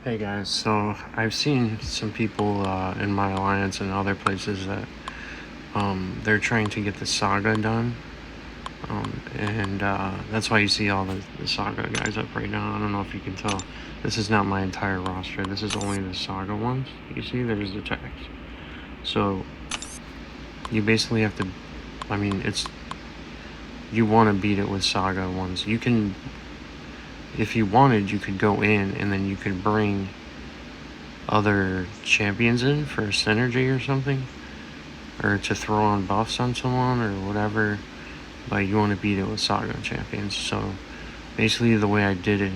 Hey guys, so I've seen some people in my alliance and other places that they're trying to get the saga done, and that's why you see all the saga guys up right now. I don't know if you can tell. This is not my entire roster. This is only the saga ones. You see, there's the text. So you basically have to. I mean, you want to beat it with saga ones. You can, if you wanted, you could go in and then you could bring other champions in for synergy or something, or to throw on buffs on someone or whatever, but you want to beat it with saga champions. So basically the way I did it,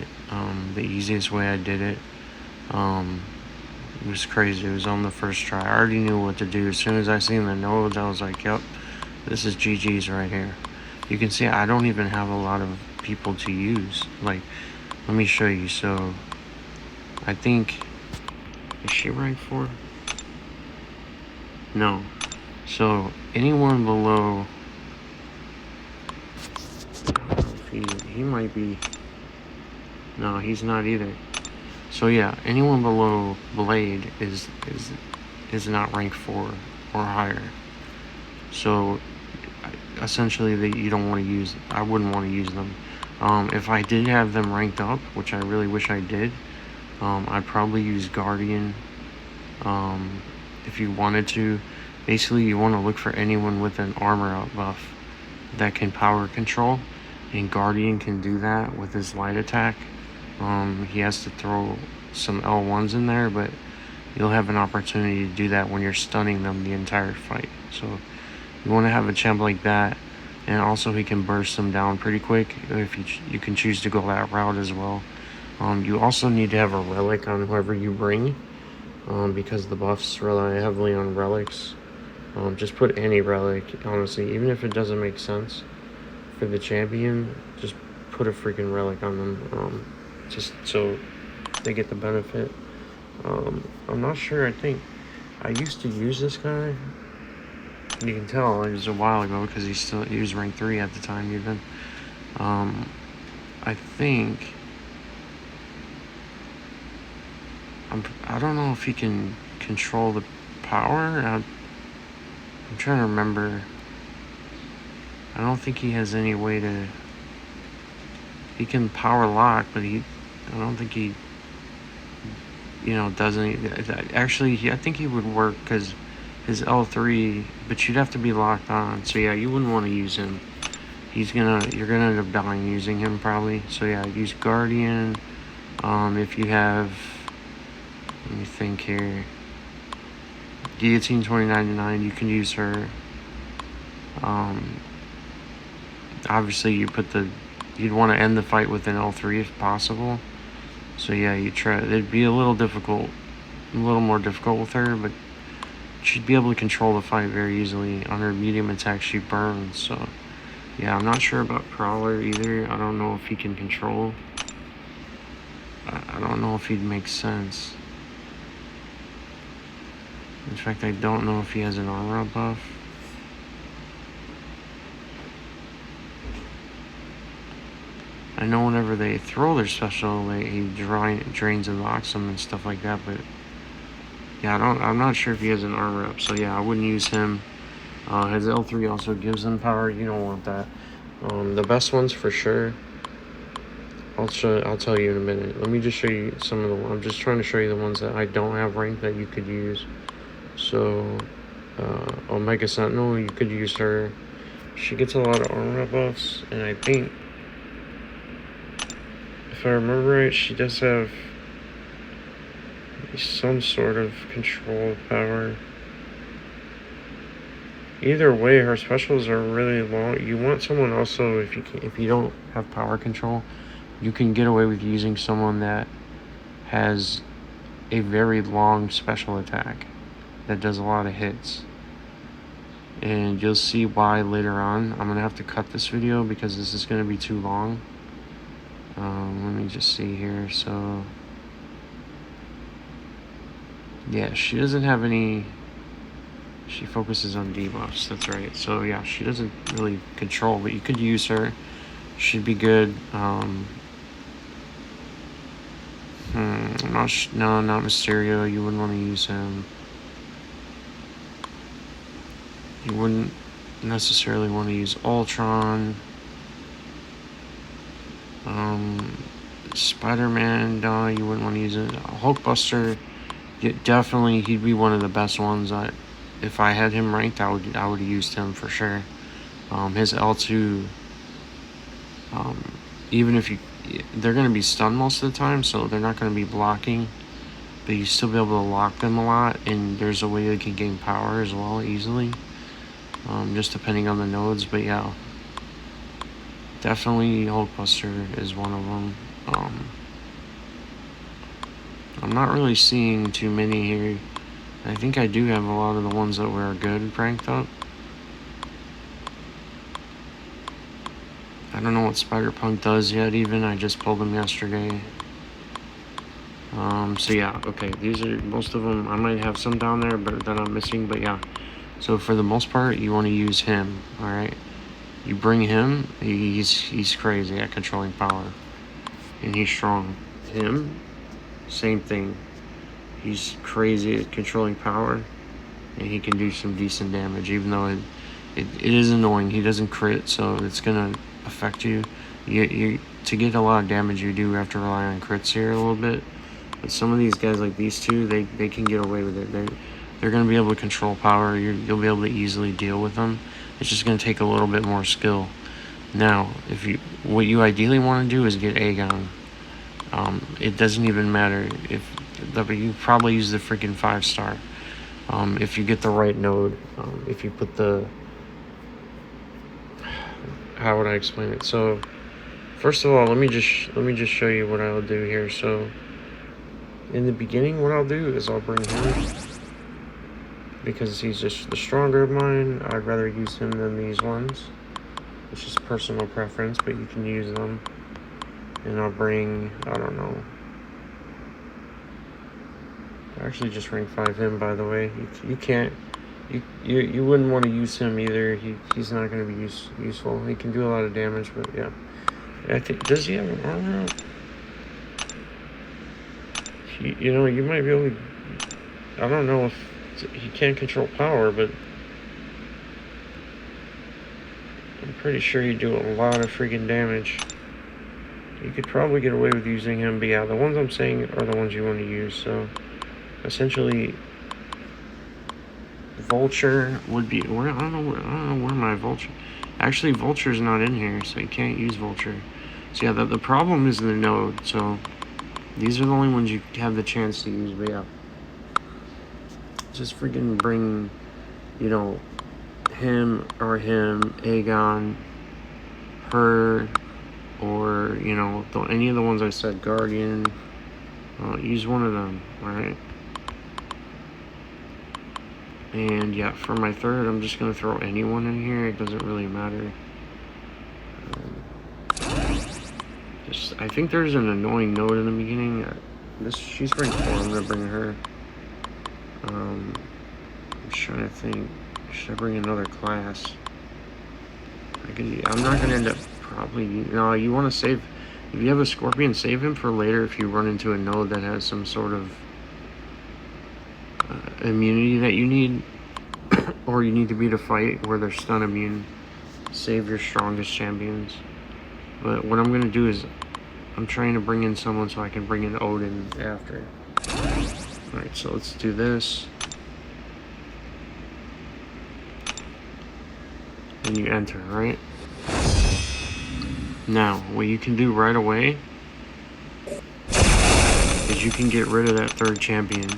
the easiest way I did it, it was crazy. It was on the first try. I already knew what to do. As soon as I seen the nodes, I was like, yep, this is GG's right here. You can see I don't even have a lot of people to use. Like, let me show you. So I think, is she rank 4? No. So anyone below, he might be, no, he's not either. So yeah, anyone below Blade is not rank 4 or higher. So essentially, you don't want to use. I wouldn't want to use them. If I did have them ranked up, which I really wish I did, I'd probably use Guardian. If you wanted to, basically you want to look for anyone with an armor up buff that can power control, and Guardian can do that with his light attack. He has to throw some L1s in there, but you'll have an opportunity to do that when you're stunning them the entire fight. So you want to have a champ like that, and also he can burst them down pretty quick if you can choose to go that route as well. You also need to have a relic on whoever you bring, because the buffs rely heavily on relics. Just put any relic, honestly, even if it doesn't make sense for the champion, just put a freaking relic on them, just so they get the benefit. I'm not sure. I think I used to use this guy. You can tell it was a while ago because he was rank 3 at the time even. I think I don't know if he can control the power. I'm trying to remember. I don't think he has any way to. He can power lock, but I don't think he, doesn't. Actually, I think he would work because his L3, but you'd have to be locked on. So yeah, you wouldn't want to use him. You're gonna end up dying using him probably. So yeah, use Guardian. If you have, let me think here. Guillotine 2099, you can use her. Obviously you'd want to end the fight with an L3 if possible. So yeah, it'd be a little more difficult with her, but she'd be able to control the fight very easily. On her medium attack, she burns. So yeah, I'm not sure about Prowler either. I don't know if he can control. I don't know if he'd make sense. In fact, I don't know if he has an armor buff. I know whenever they throw their special, he drains and locks them and stuff like that, but yeah, I'm not sure if he has an armor up, so yeah, I wouldn't use him. His L3 also gives him power. You don't want that. The best ones for sure. I'll tell you in a minute. Let me just show you some of I'm just trying to show you the ones that I don't have ranked that you could use. So, Omega Sentinel, you could use her. She gets a lot of armor buffs, and I think, if I remember right, she does have some sort of control power. Either way, her specials are really long. You want someone also, if you don't have power control, you can get away with using someone that has a very long special attack that does a lot of hits. And you'll see why later on. I'm gonna have to cut this video because this is gonna be too long. Let me just see here. So yeah, she doesn't have any. She focuses on debuffs. That's right. So yeah, she doesn't really control, but you could use her. She'd be good. No, not Mysterio. You wouldn't want to use him. You wouldn't necessarily want to use Ultron. Spider-Man, no, you wouldn't want to use it. Hulkbuster, definitely, he'd be one of the best ones. If I had him ranked, I would have used him for sure. His L2, even if they're going to be stunned most of the time, so they're not going to be blocking, but you still be able to lock them a lot, and there's a way they can gain power as well easily, just depending on the nodes. But yeah, definitely Hulkbuster is one of them. I'm not really seeing too many here. I think I do have a lot of the ones that were good ranked up. I don't know what Spider-Punk does yet even. I just pulled them yesterday. So yeah, okay. These are most of them. I might have some down there but that I'm missing, but yeah. So for the most part, you want to use him, alright? You bring him, he's crazy at controlling power. And he's strong. Him, same thing. He's crazy at controlling power, and he can do some decent damage, even though it is annoying. He doesn't crit, so it's gonna affect you. To get a lot of damage, you do have to rely on crits here a little bit. But some of these guys, like these two, they can get away with it. They're gonna be able to control power. You'll be able to easily deal with them. It's just gonna take a little bit more skill. Now, what you ideally want to do is get Aegon. It doesn't even matter but you probably use the freaking 5-star. If you get the right node, if you put how would I explain it? So, first of all, let me just show you what I'll do here. So, in the beginning, what I'll do is I'll bring him because he's just the stronger of mine. I'd rather use him than these ones. It's just personal preference, but you can use them. And I'll bring, I don't know. I actually just rank 5 him, by the way. You wouldn't want to use him either. He's not going to be useful. He can do a lot of damage, but yeah. I think, does he have an armor up? You might be able to, I don't know if he can't control power, but I'm pretty sure you do a lot of freaking damage. You could probably get away with using him, but yeah, the ones I'm saying are the ones you want to use. So essentially, Vulture would be. I don't know where my Vulture. Actually, Vulture's not in here, so you can't use Vulture. So yeah, the problem is the node. So these are the only ones you have the chance to use. But yeah, just freaking bring, him, Aegon, her, or any of the ones I said, Guardian. Use one of them. All right. And yeah, for my third, I'm just gonna throw anyone in here. It doesn't really matter. I think there's an annoying node in the beginning. She's ranked 4. I'm gonna bring her. I'm just trying to think. Should I bring another class? I'm not gonna end up probably. No, you want to save. If you have a Scorpion, save him for later. If you run into a node that has some sort of immunity that you need, or you need to beat a fight where they're stun immune, save your strongest champions. But what I'm gonna do is I'm trying to bring in someone so I can bring in Odin after. Alright, so let's do this. And you enter, right? Now, what you can do right away is you can get rid of that third champion.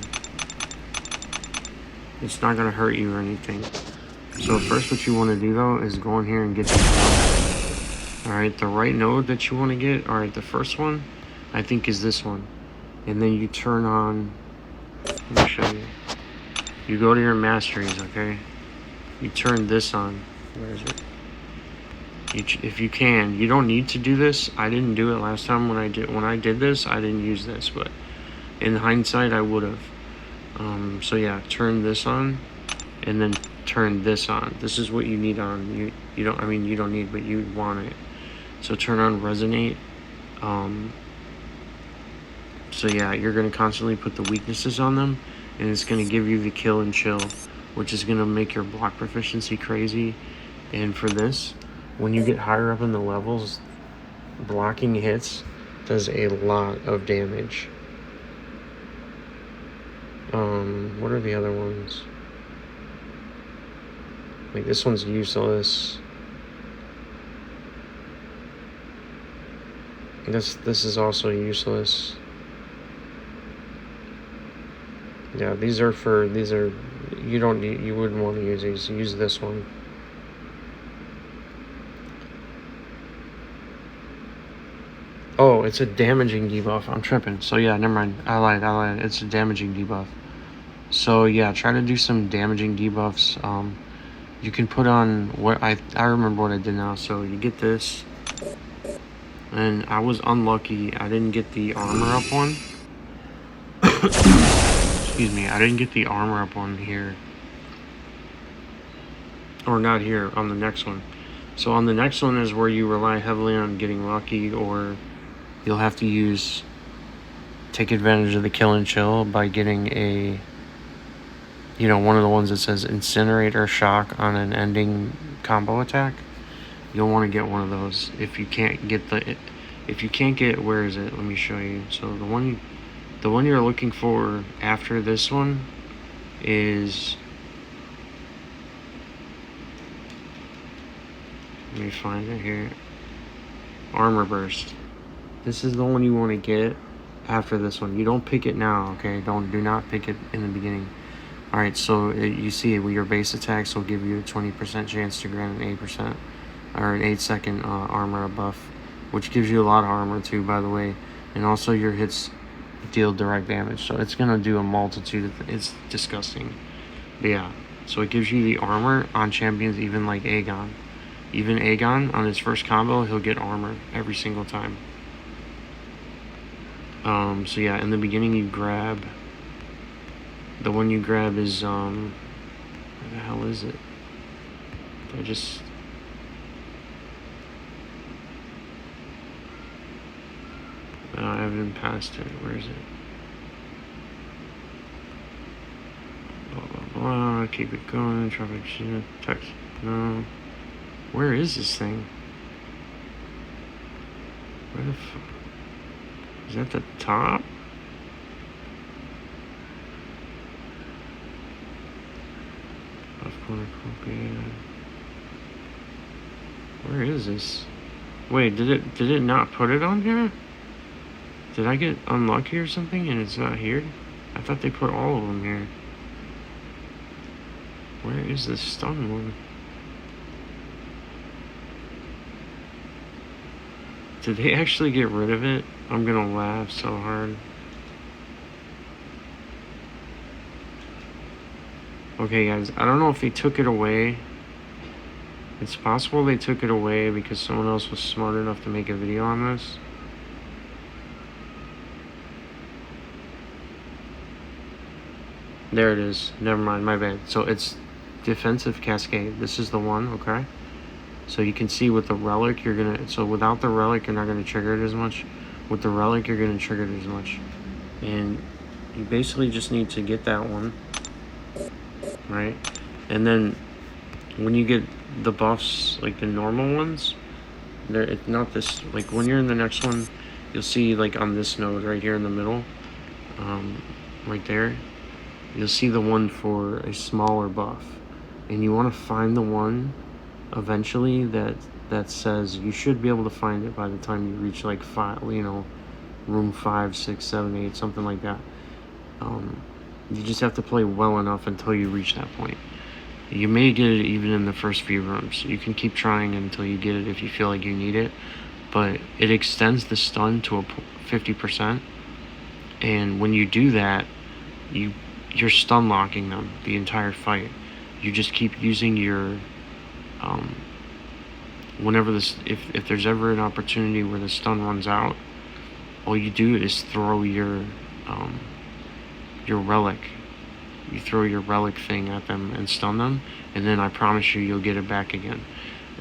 It's not gonna hurt you or anything. So first what you want to do though is go in here and get this. Alright, the right node that you want to get, alright, the first one I think is this one. And then you turn on, let me show you. You go to your masteries, okay? You turn this on. Where is it? If you can, you don't need to do this. I didn't do it last time when I did this. I didn't use this, but in hindsight, I would have. So yeah, turn this on, and then turn this on. This is what you need on. You don't need, but you want it. So turn on resonate. So yeah, you're going to constantly put the weaknesses on them, and it's going to give you the kill and chill, which is going to make your block proficiency crazy. And for this, when you get higher up in the levels, blocking hits does a lot of damage. What are the other ones? Like, this one's useless. This is also useless. Yeah, these are you wouldn't want to use these. Use this one. Oh, it's a damaging debuff. I'm tripping. So yeah, never mind. I lied. It's a damaging debuff. So yeah, try to do some damaging debuffs. You can put on what I remember what I did now. So you get this, and I was unlucky. I didn't get the armor up one. Excuse me. I didn't get the armor up one here, or not here, on the next one. So on the next one is where you rely heavily on getting lucky, or you'll have to take advantage of the kill and chill by getting a, one of the ones that says incinerate or shock on an ending combo attack. You'll want to get one of those. If you can't get, where is it? Let me show you. So the one you're looking for after this one is, let me find it here. Armor burst. This is the one you want to get after this one. You don't pick it now, okay? Do not pick it in the beginning. Alright, so you see it, your base attacks will give you a 20% chance to grant an 8% or an 8-second armor buff, which gives you a lot of armor too, by the way. And also your hits deal direct damage, so it's gonna do a multitude of it's disgusting. But yeah, so it gives you the armor on champions, even like Aegon. Even Aegon, on his first combo, he'll get armor every single time. So yeah, in the beginning you grab, the one you grab is, where the hell is it? I haven't passed it. Where is it? Blah, blah, blah. Keep it going. Traffic text. No. Where is this thing? Where the fuck? Is that the top? Left corner copy. Where is this? Wait, did it not put it on here? Did I get unlucky or something and it's not here? I thought they put all of them here. Where is this stun one? Did they actually get rid of it? I'm gonna laugh so hard. Okay guys, I don't know if they took it away. It's possible they took it away because someone else was smart enough to make a video on this. There it is. Never mind, my bad. So it's defensive cascade. This is the one, okay? So you can see with the relic, so without the relic, you're not gonna trigger it as much. With the relic, you're gonna trigger it as much. And you basically just need to get that one, right? And then when you get the buffs, like the normal ones, it's not this, like when you're in the next one, you'll see like on this node right here in the middle, right there, you'll see the one for a smaller buff. And you want to find the one eventually that says, you should be able to find it by the time you reach like room 5, 6, 7, 8, something like that. You just have to play well enough until you reach that point. You may get it even in the first few rooms. You can keep trying until you get it if you feel like you need it, but it extends the stun to a 50%, and when you do that, you're stun locking them the entire fight. You just keep using your whenever if there's ever an opportunity where the stun runs out, all you do is throw your relic. You throw your relic thing at them and stun them, and then I promise you'll get it back again.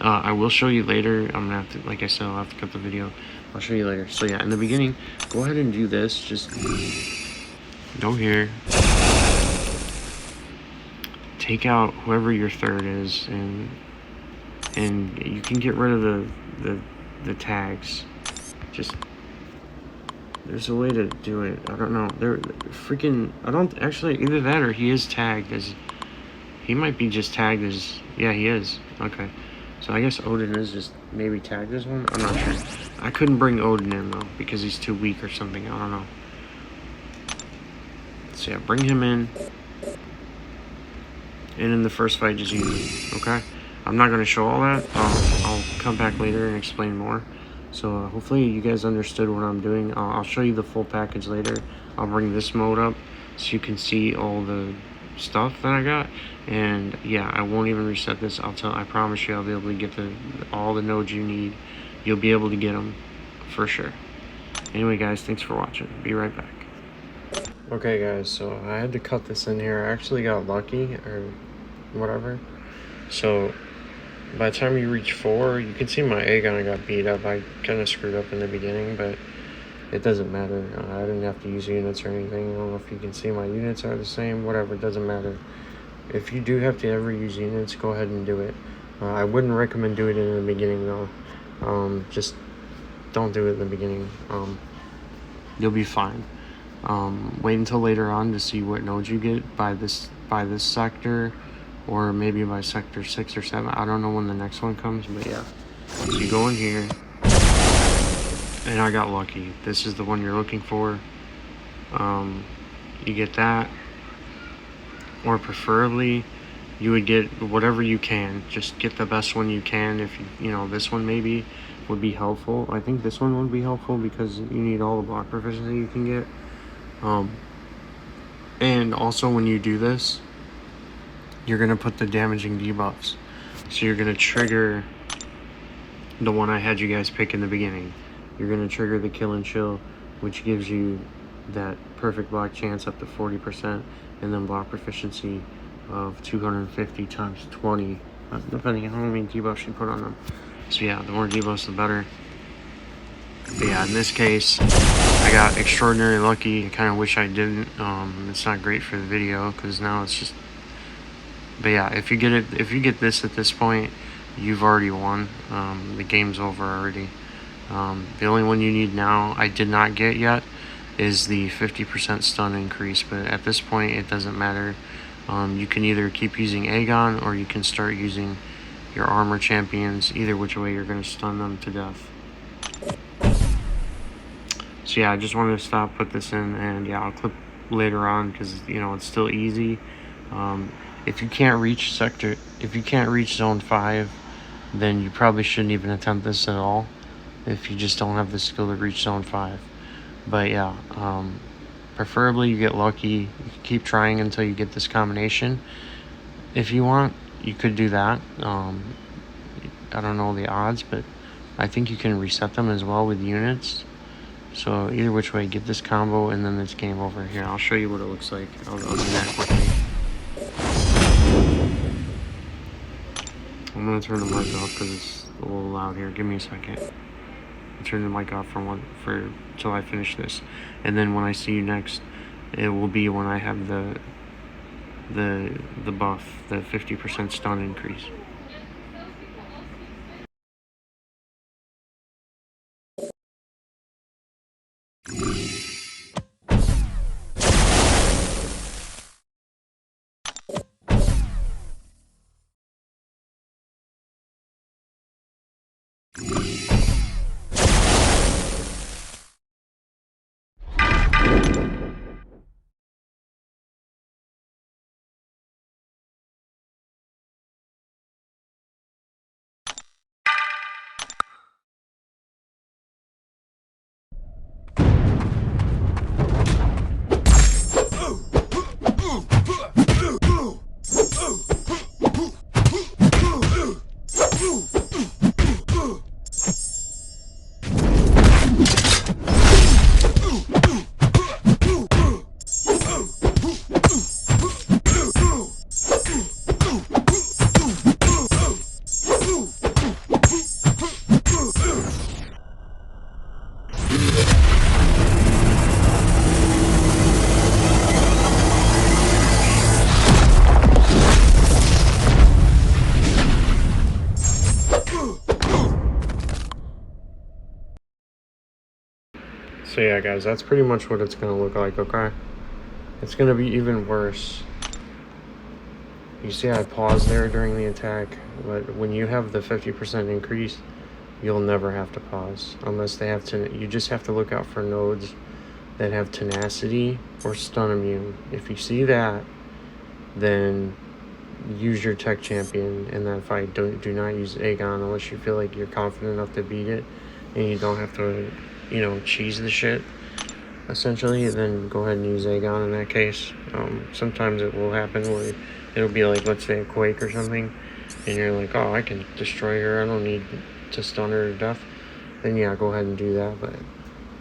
I will show you later. I'm gonna have to, like I said, I'll have to cut the video, I'll show you later. So yeah, in the beginning, go ahead and do this. Just go here, take out whoever your third is, and you can get rid of the tags. Just there's a way to do it. I don't know. They're freaking. I don't actually either that or he is tagged as. He might be just tagged as. Yeah, he is. Okay. So I guess Odin is just maybe tagged as one. I'm not sure. I couldn't bring Odin in though because he's too weak or something. I don't know. So yeah, bring him in. And in the first fight, just use him. Okay. I'm not gonna show all that. I'll come back later and explain more. So hopefully you guys understood what I'm doing. I'll show you the full package later. I'll bring this mode up so you can see all the stuff that I got. And yeah, I won't even reset this. I promise you I'll be able to get all the nodes you need. You'll be able to get them for sure. Anyway guys, thanks for watching. Be right back. Okay guys, so I had to cut this in here. I actually got lucky or whatever. So by the time you reach 4, you can see my Aegon got beat up. I kind of screwed up in the beginning, but it doesn't matter. I didn't have to use units or anything. I don't know if you can see my units are the same. Whatever, it doesn't matter. If you do have to ever use units, go ahead and do it. I wouldn't recommend doing it in the beginning though. Just don't do it in the beginning. You'll be fine. Wait until later on to see what nodes you get by this sector. Or maybe by sector 6 or 7. I don't know when the next one comes, but yeah. So you go in here, and I got lucky. This is the one you're looking for. You get that, or preferably, you would get whatever you can. Just get the best one you can. If you know this one maybe would be helpful. I think this one would be helpful because you need all the block proficiency you can get. And also when you do this, you're going to put the damaging debuffs. So you're going to trigger the one I had you guys pick in the beginning. You're going to trigger the kill and chill, which gives you that perfect block chance up to 40%, and then block proficiency of 250 times 20, depending on how many debuffs you put on them. So yeah, the more debuffs, the better. But yeah, in this case, I got extraordinarily lucky. I kind of wish I didn't. It's not great for the video, because now it's just... But yeah, if you get this at this point, you've already won. The game's over already. The only one you need now, I did not get yet, is the 50% stun increase. But at this point, it doesn't matter. You can either keep using Aegon, or you can start using your armor champions. Either which way, you're going to stun them to death. So yeah, I just wanted to stop, put this in, and yeah, I'll clip later on because you know it's still easy. If you can't reach zone 5, then you probably shouldn't even attempt this at all. If you just don't have the skill to reach zone 5. But yeah, preferably you get lucky. You can keep trying until you get this combination. If you want, you could do that. I don't know the odds, but I think you can reset them as well with units. So either which way, get this combo and then it's game over. Here, I'll show you what it looks like. I'll do that quickly. I'm gonna turn the mic off because it's a little loud here. Give me a second. I'll turn the mic off till I finish this, and then when I see you next, it will be when I have the buff, the 50% stun increase. So yeah, guys, that's pretty much what it's gonna look like, okay? It's gonna be even worse. You see I paused there during the attack, but when you have the 50% increase, you'll never have to pause. Unless they have to, you just have to look out for nodes that have tenacity or stun immune. If you see that, then use your tech champion in that fight. Do not use Aegon unless you feel like you're confident enough to beat it and you don't have to, you know, cheese the shit essentially. Then go ahead and use Aegon in that case. Sometimes it will happen where it'll be like, let's say a quake or something, and you're like, oh, I can destroy her, I don't need to stun her to death. Then yeah, go ahead and do that. But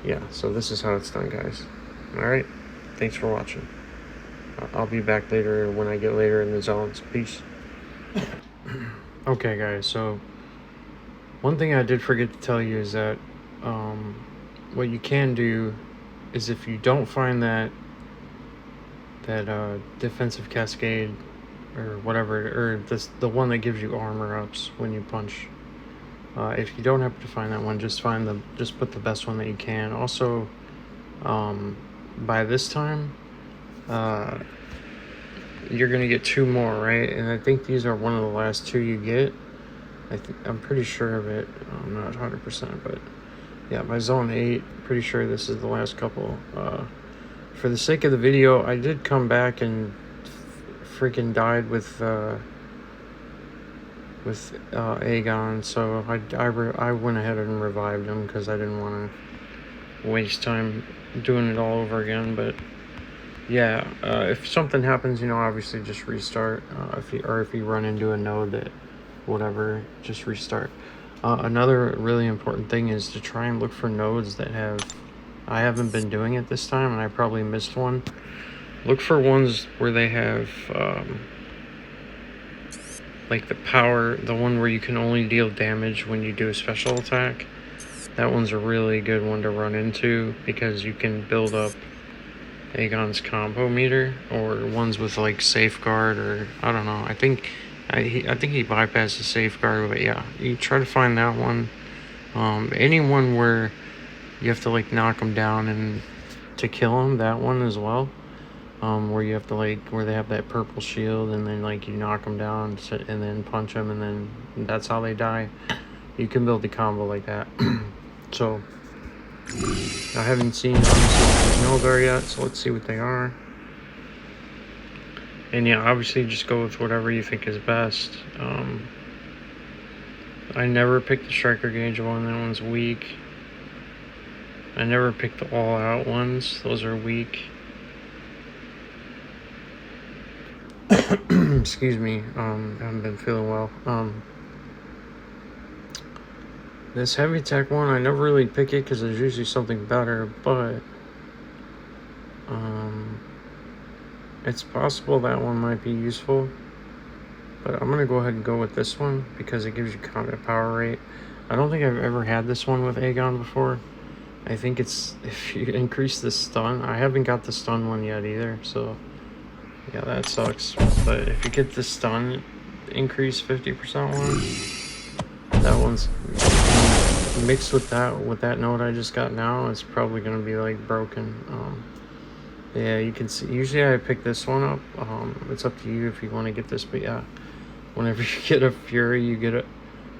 yeah, so this is how it's done, guys. Alright, thanks for watching. I'll be back later when I get later in the zones. Peace. Okay, guys, so one thing I did forget to tell you is that what you can do is, if you don't find that defensive cascade or whatever, or the one that gives you armor ups when you punch, if you don't happen to find that one, just put the best one that you can. Also, by this time, you're gonna get 2 more, right? And I think these are one of the last 2 you get. I'm pretty sure of it. I'm not 100%, but yeah, by zone 8, pretty sure this is the last couple. For the sake of the video, I did come back and freaking died with Aegon, so I went ahead and revived him because I didn't want to waste time doing it all over again. But yeah, if something happens, you know, obviously just restart. If you run into a node that whatever, just restart. Another really important thing is to try and look for nodes that have, I haven't been doing it this time and I probably missed one. Look for ones where they have like the power, the one where you can only deal damage when you do a special attack. That one's a really good one to run into because you can build up Aegon's combo meter, or ones with like safeguard, or I don't know. I think he bypassed the safeguard, but yeah, you try to find that one. Anyone where you have to like knock them down and to kill them, that one as well. Where you have to like, where they have that purple shield and then like you knock them down and then punch them and then that's how they die. You can build the combo like that. So I haven't seen obviously Noldor yet, so let's see what they are. And yeah, obviously just go with whatever you think is best. I never picked the striker gauge one, that one's weak. I never picked the all out ones, those are weak. Excuse me, I haven't been feeling well. This heavy tech one, I never really pick it because there's usually something better, but it's possible that one might be useful. But I'm gonna go ahead and go with this one because it gives you combat power rate. I don't think I've ever had this one with Aegon before. I think it's, if you increase the stun, I haven't got the stun one yet either, so yeah, that sucks. But if you get the stun increase 50% one, that one's mixed with that node I just got now, it's probably gonna be like broken. Yeah, you can see, usually I pick this one up. It's up to you if you want to get this, but yeah, whenever you get a fury, you get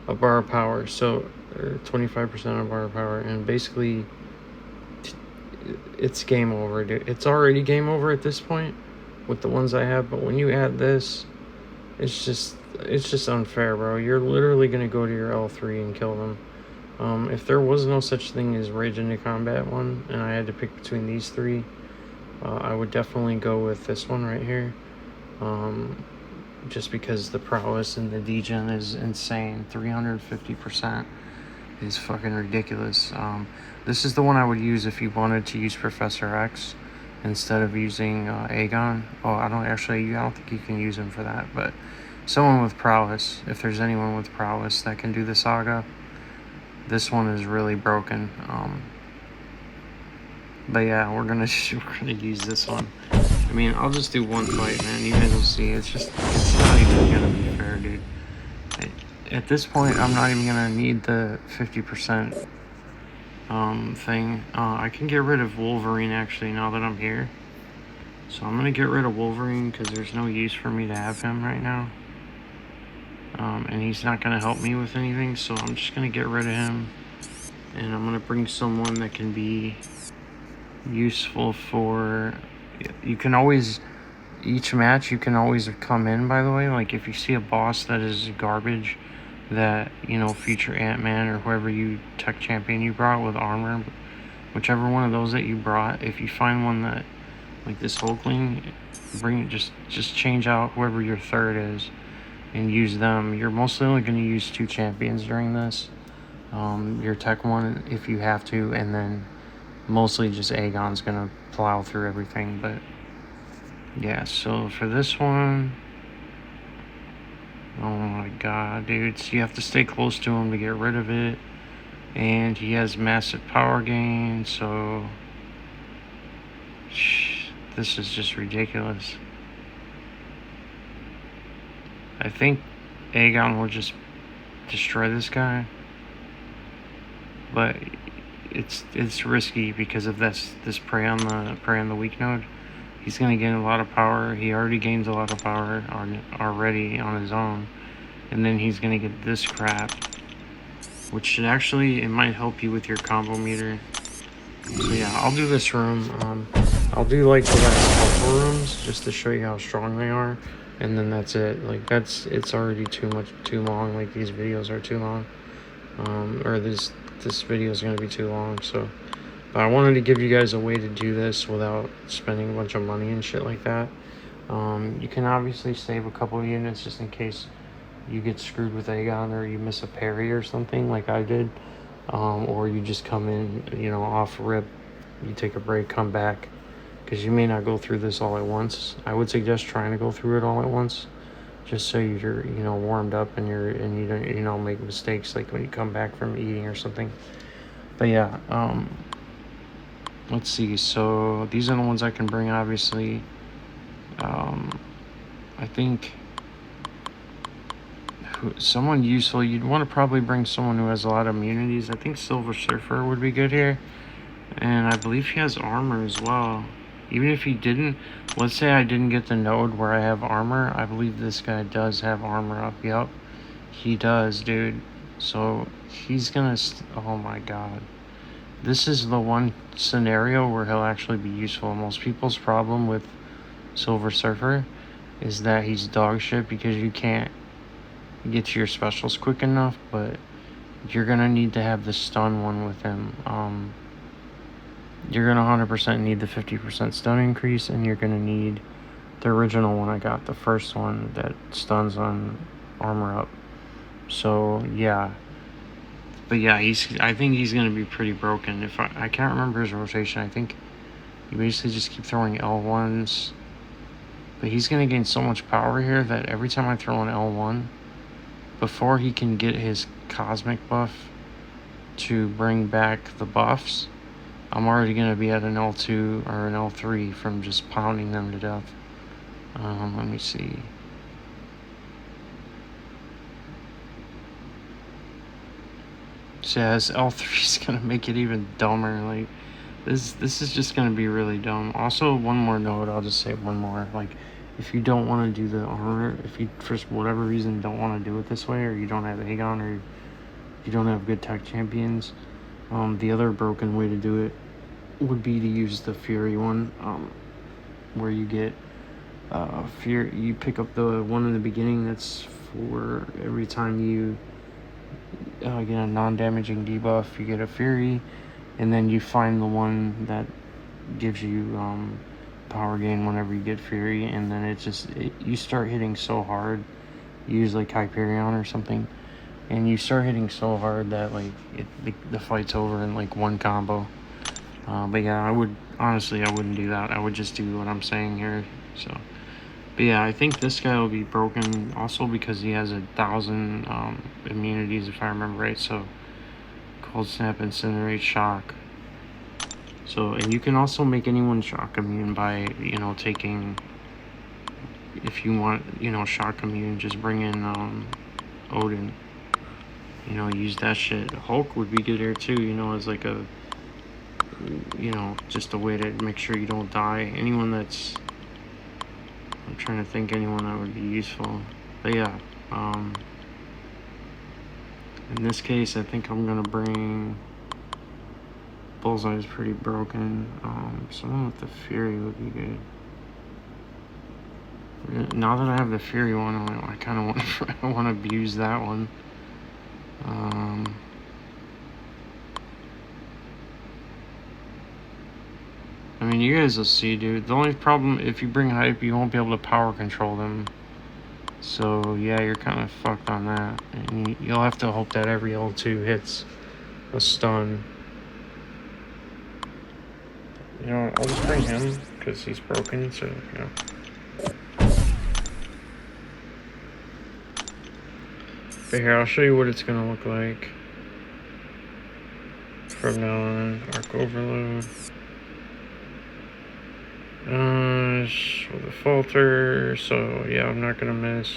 a bar of power, so 25% of bar of power, and basically it's game over, dude. It's already game over at this point with the ones I have, but when you add this, it's just unfair, bro. You're literally gonna go to your L3 and kill them. If there was no such thing as rage into combat one and I had to pick between these 3, I would definitely go with this one right here, just because the prowess and the degen is insane. 350% is fucking ridiculous. This is the one I would use if you wanted to use Professor X instead of using Aegon. Oh, I don't think you can use him for that, but someone with prowess, if there's anyone with prowess that can do the saga, this one is really broken. But yeah, we're gonna use this one. I mean, I'll just do one fight, man. You guys will see. It's not even gonna be fair, dude. At this point, I'm not even gonna need the 50% thing. I can get rid of Wolverine actually now that I'm here. So I'm gonna get rid of Wolverine because there's no use for me to have him right now. And he's not gonna help me with anything, so I'm just gonna get rid of him. And I'm gonna bring someone that can be useful for... You can always... Each match you can always come in, by the way. Like if you see a boss that is garbage, that, you know, future Ant-Man or whoever you tech champion you brought with armor, whichever one of those that you brought, if you find one that, like this Hulkling, bring it, just change out whoever your third is and use them. You're mostly only going to use 2 champions during this. Your tech one if you have to, and then mostly just Aegon's going to plow through everything. But yeah, so for this one, oh my god, dude, you have to stay close to him to get rid of it. And he has massive power gain, so this is just ridiculous. I think Aegon will just destroy this guy, but it's risky because of this prey on the weak node. He's gonna gain a lot of power. He already gains a lot of power already on his own, and then he's gonna get this crap, which should actually, it might help you with your combo meter. So yeah, I'll do this room. I'll do like the last couple rooms just to show you how strong they are, and then that's it. Like it's already too long. Like these videos are too long, or this video is gonna be too long. So, but I wanted to give you guys a way to do this without spending a bunch of money and shit like that. You can obviously save a couple of units just in case you get screwed with Aegon or you miss a parry or something like I did, or you just come in, you know, off rip, you take a break, come back, because you may not go through this all at once. I would suggest trying to go through it all at once, just so you're, you know, warmed up and you don't, you know, make mistakes like when you come back from eating or something. But yeah, let's see. So these are the ones I can bring, obviously. I think someone useful, you'd want to probably bring someone who has a lot of immunities. I think Silver Surfer would be good here, and I believe he has armor as well. Even if he didn't, let's say I didn't get the node where I have armor, I believe this guy does have armor up. Yep, he does, dude. So he's gonna, oh my god, this is the one scenario where he'll actually be useful. Most people's problem with Silver Surfer is that he's dog shit because you can't get to your specials quick enough, but you're gonna need to have the stun one with him. You're gonna 100% need the 50% stun increase, and you're gonna need the original one I got, the first one that stuns on armor up. So yeah, but yeah, I think he's gonna be pretty broken. If I can't remember his rotation. I think you basically just keep throwing L1s, but he's gonna gain so much power here that every time I throw an L1, before he can get his cosmic buff to bring back the buffs, I'm already going to be at an L2 or an L3 from just pounding them to death. Let me see. So yeah, this L3 is going to make it even dumber. Like, this is just going to be really dumb. Also, one more note, I'll just say one more. Like, if you don't want to do the armor, if you, for whatever reason, don't want to do it this way, or you don't have Aegon, or you don't have good tech champions, the other broken way to do it would be to use the Fury one, where you get Fury. You pick up the one in the beginning that's for every time you get a non-damaging debuff, you get a Fury, and then you find the one that gives you power gain whenever you get Fury, and then you start hitting so hard. You use like Hyperion or something, and you start hitting so hard that like the fight's over in like one combo. But yeah, I wouldn't do that. I would just do what I'm saying here. So, but yeah, I think this guy will be broken also because he has 1,000 immunities if I remember right. So, Cold Snap, Incinerate, Shock. So, and you can also make anyone shock immune by, you know, taking, if you want, you know, shock immune, just bring in Odin. You know, use that shit. Hulk would be good here too, you know, as like a you know, just a way to make sure you don't die. Anyone that's, I'm trying to think anyone that would be useful. But yeah, in this case, I think I'm gonna bring. Bullseye's pretty broken. Someone with the Fury would be good. Now that I have the Fury one, I kind of want I want to abuse that one. I mean, you guys will see, dude. The only problem, if you bring hype, you won't be able to power control them. So yeah, you're kind of fucked on that. And you'll have to hope that every L2 hits a stun. You know, I'll just bring him because he's broken. So you know. But here, I'll show you what it's gonna look like from now on. Arc overload. With a falter, so yeah, I'm not gonna miss.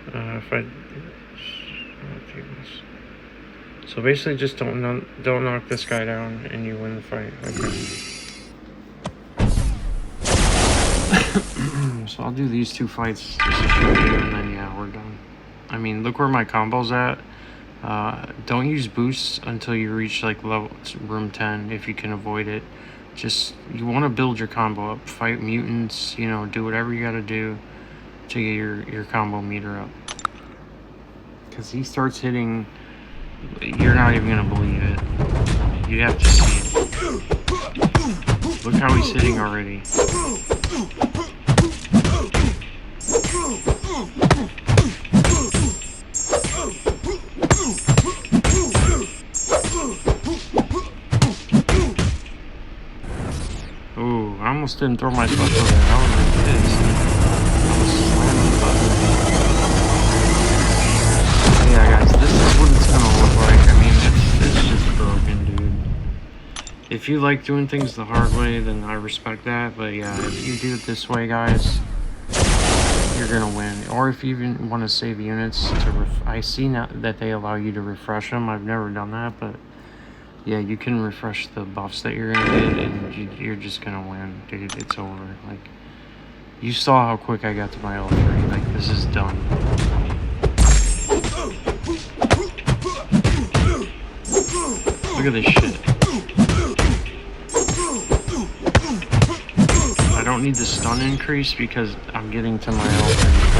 If I do this. So basically, just don't knock this guy down, and you win the fight. Okay. So I'll do these 2 fights just to show you, and then yeah, we're done. I mean, look where my combo's at. Don't use boosts until you reach like level room 10 if you can avoid it. Just, you want to build your combo up. Fight mutants, you know, do whatever you gotta do to get your combo meter up. Because he starts hitting, you're not even gonna believe it. You have to see it. Look how he's hitting already. Ooh, I almost didn't throw my special there. I was pissed. I was slamming the button. Yeah, guys, this is what it's gonna look like. I mean, it's just broken, dude. If you like doing things the hard way, then I respect that. But yeah, if you do it this way, guys, you're gonna win. Or if you even want to save units to I see now that they allow you to refresh them. I've never done that, but yeah, you can refresh the buffs that you're gonna get, and you're just gonna win, dude. It's over. Like, you saw how quick I got to my L3. Like, this is done. Look at this shit. I don't need the stun increase because I'm getting to my L3.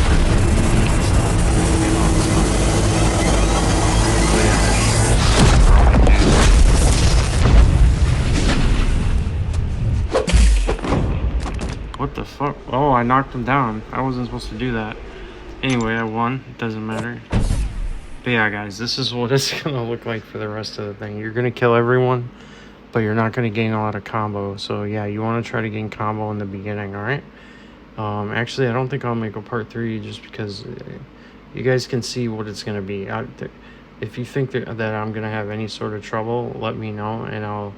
What the fuck? Oh, I knocked him down. I wasn't supposed to do that. Anyway, I won. It doesn't matter. But yeah, guys, this is what it's gonna look like for the rest of the thing. You're gonna kill everyone, but you're not gonna gain a lot of combo. So yeah, you want to try to gain combo in the beginning, all right? Actually, I don't think I'll make a part 3 just because you guys can see what it's gonna be. If you think that I'm gonna have any sort of trouble, let me know, and I'll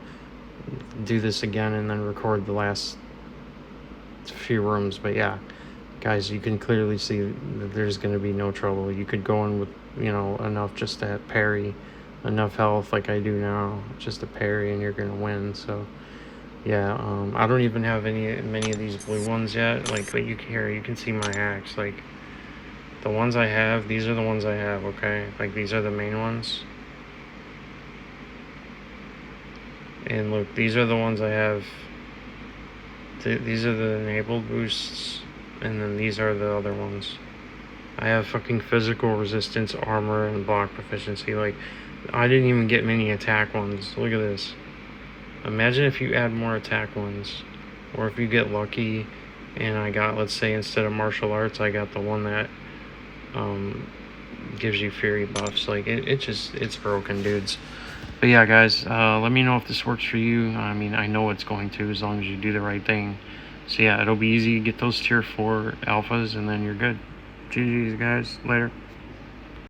do this again and then record the last few rooms. But yeah, guys, you can clearly see that there's going to be no trouble. You could go in with, you know, enough just to parry, enough health like I do now, just to parry, and you're going to win. So yeah, I don't even have many of these blue ones yet. Like, but you can see my hacks. Like, the ones I have, these are the ones I have, okay? Like, these are the main ones. And look, these are the ones I have. These are the enabled boosts, and then these are the other ones. I have fucking physical resistance, armor, and block proficiency. Like, I didn't even get many attack ones. Look at this. Imagine if you add more attack ones, or if you get lucky, and I got, let's say, instead of martial arts, I got the one that gives you fury buffs. Like, it's broken, dudes. But yeah, guys, let me know if this works for you. I mean, I know it's going to, as long as you do the right thing. So yeah, it'll be easy. Get those tier 4 alphas, and then you're good. GG's, guys. Later.